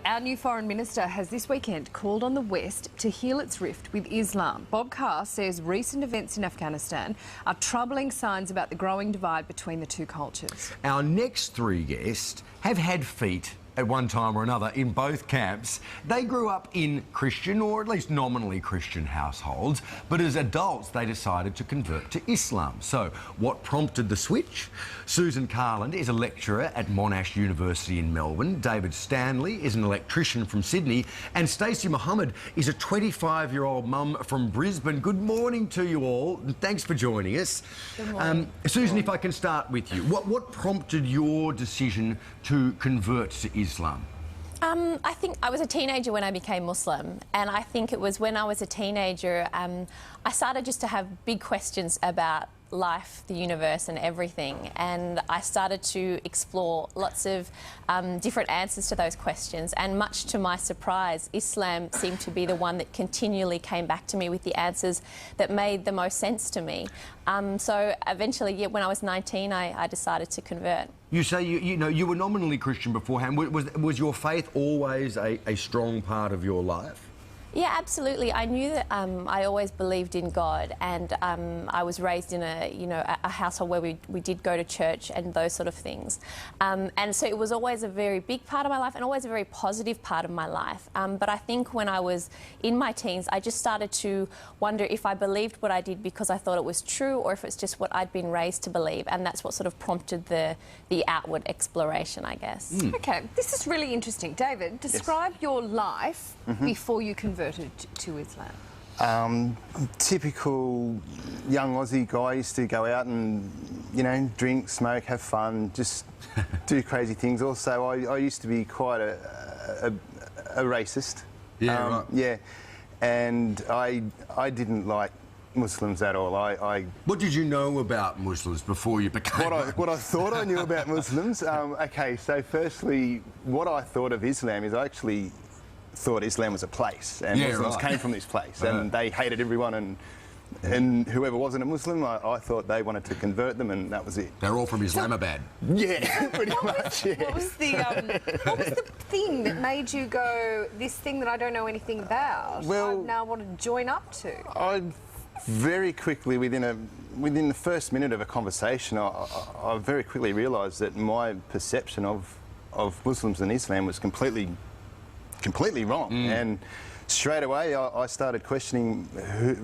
Our new Foreign Minister has this weekend called on the West to heal its rift with Islam. Bob Carr says recent events in Afghanistan are troubling signs about the growing divide between the two cultures. Our next three guests have had feet at one time or another in both camps. They grew up in Christian, or at least nominally Christian households, but as adults they decided to convert to Islam. So what prompted the switch? Susan Carland is a lecturer at Monash University in Melbourne. David Stanley is an electrician from Sydney, and Stacey Mohammed is a 25-year-old mum from Brisbane. Good morning to you all, and thanks for joining us. Good morning. Susan, if I can start with you, what prompted your decision to convert to Islam? I think I was a teenager when I became Muslim, and I think it was when I was a teenager I started just to have big questions about life, the universe and everything, and I started to explore lots of different answers to those questions, and much to my surprise Islam seemed to be the one that continually came back to me with the answers that made the most sense to me. So eventually, yeah, when I was 19 I decided to convert. You say you were nominally Christian beforehand. Was your faith always a strong part of your life? Yeah, absolutely. I knew that I always believed in God, and I was raised in a household where we did go to church and those sort of things. And so it was always a very big part of my life and always a very positive part of my life. But I think when I was in my teens, I just started to wonder if I believed what I did because I thought it was true, or if it's just what I'd been raised to believe, and that's what sort of prompted the outward exploration, I guess. OK, this is really interesting. David, describe your life before you converted to Islam. Typical young Aussie guy. Used to go out and, drink, smoke, have fun, just do crazy things. Also, I used to be quite a racist. Yeah, right. Yeah, and I didn't like Muslims at all. What did you know about Muslims before you became what I thought I knew about Muslims? OK, so firstly, what I thought of Islam is I actually thought Islam was a place, and Muslims came from this place, and they hated everyone, and whoever wasn't a Muslim, I thought they wanted to convert them, and that was it. They're all from Islamabad. Yeah, pretty much. Yeah. What was the thing that made you go, this thing that I don't know anything about, Well, I now want to join up to? I very quickly, within the first minute of a conversation, I very quickly realised that my perception of Muslims and Islam was completely wrong, and straight away I started questioning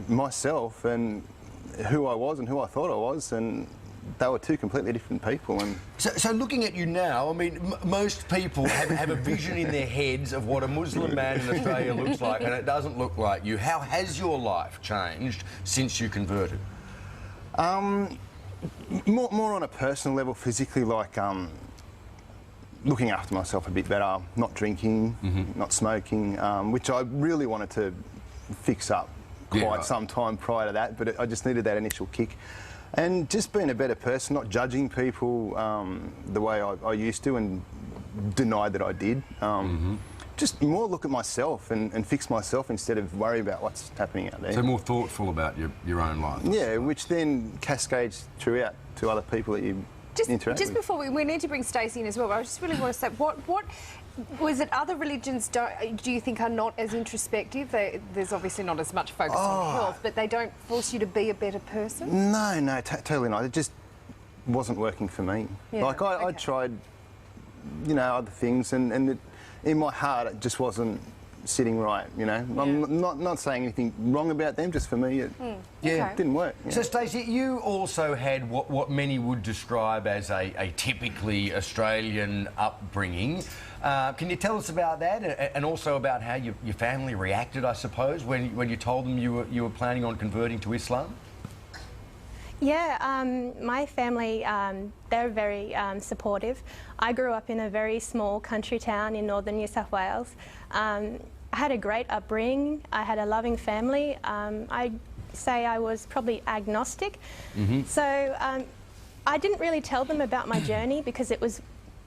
myself and who I was and who I thought I was, and they were two completely different people. And so looking at you now, I mean, most people have a vision in their heads of what a Muslim man in Australia looks like, and it doesn't look like you. How has your life changed since you converted? More on a personal level, physically, like looking after myself a bit better, not drinking, not smoking, which I really wanted to fix up quite some time prior to that, but I just needed that initial kick. And just being a better person, not judging people the way I used to and denied that I did. Just more look at myself and fix myself instead of worry about what's happening out there. So more thoughtful about your own life. Yeah, which then cascades throughout to other people that you interact Just with. before we need to bring Stacey in as well, but I just really want to say, what was it other religions do you think are not as introspective? There's obviously not as much focus on health, but they don't force you to be a better person? No, totally not. It just wasn't working for me. Yeah, like I tried, other things, and in my heart it just wasn't sitting right, I'm not saying anything wrong about them, just for me it didn't work. So Stacey, you also had what many would describe as a typically Australian upbringing. Can you tell us about that, and also about how your family reacted, I suppose, when you told them you were planning on converting to Islam? Yeah, my family, they're very supportive. I grew up in a very small country town in northern New South Wales. I had a great upbringing. I had a loving family. I'd say I was probably agnostic. So I didn't really tell them about my journey because it was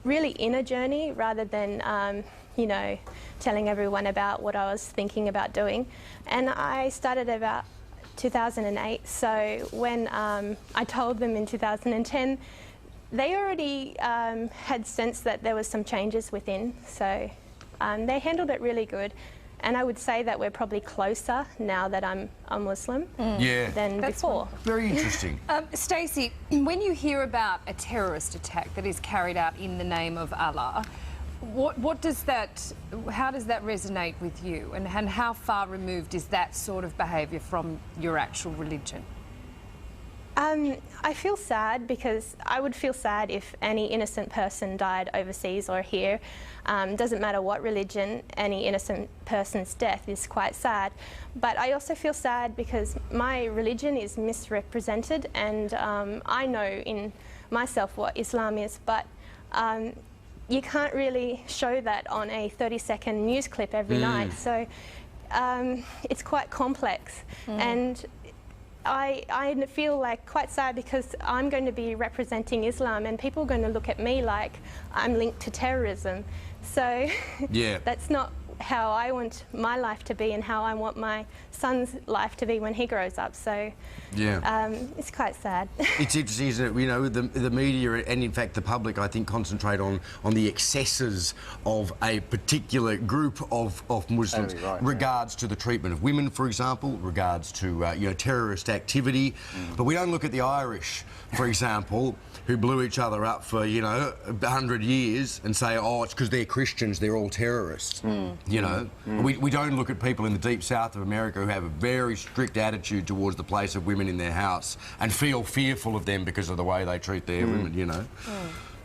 really inner journey rather than, telling everyone about what I was thinking about doing. And I started about 2008, so when I told them in 2010, they already had sensed that there was some changes within, so They handled it really good. And I would say that we're probably closer now that I'm a Muslim Yeah. than before. Very interesting. Stacey, when you hear about a terrorist attack that is carried out in the name of Allah, what does that, how does that resonate with you? And how far removed is that sort of behaviour from your actual religion? I feel sad because I would feel sad if any innocent person died overseas or here. Doesn't matter what religion, any innocent person's death is quite sad. But I also feel sad because my religion is misrepresented, and I know in myself what Islam is, but you can't really show that on a 30-second news clip every night. So it's quite complex. And I feel like quite sad because I'm going to be representing Islam and people are going to look at me like I'm linked to terrorism. So Yeah. that's not how I want my life to be and how I want my son's life to be when he grows up. So Yeah. it's quite sad. It's interesting, isn't it? You know, the media and in fact the public, I think, concentrate on the excesses of a particular group of Muslims, Totally right, regards to the treatment of women, for example, regards to you know, terrorist activity. But we don't look at the Irish, for example, who blew each other up for, you know, 100 years and say, oh, it's because they're Christians, they're all terrorists. You know, we don't look at people in the deep south of America who have a very strict attitude towards the place of women in their house and feel fearful of them because of the way they treat their women, you know.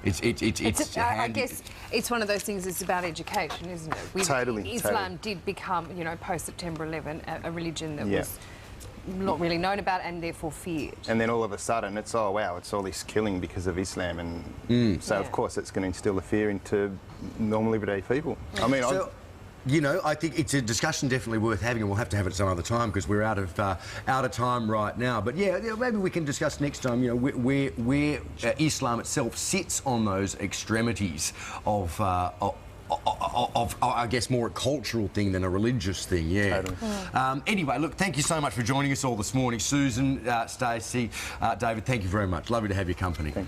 I guess it's one of those things. It's about education, isn't it? Totally, Islam did become, you know, post September 11, a religion that Yeah. was not really known about and therefore feared. And then all of a sudden, it's, oh wow, it's all this killing because of Islam, and so Yeah. of course it's going to instill the fear into normal everyday people. I mean, So, you know, I think it's a discussion definitely worth having, and we'll have to have it some other time because we're out of time right now. But yeah, maybe we can discuss next time. You know, where Islam itself sits on those extremities of I guess more a cultural thing than a religious thing. Yeah. Totally. Anyway, look, thank you so much for joining us all this morning, Susan, Stacey, David. Thank you very much. Lovely to have your company. Thank you.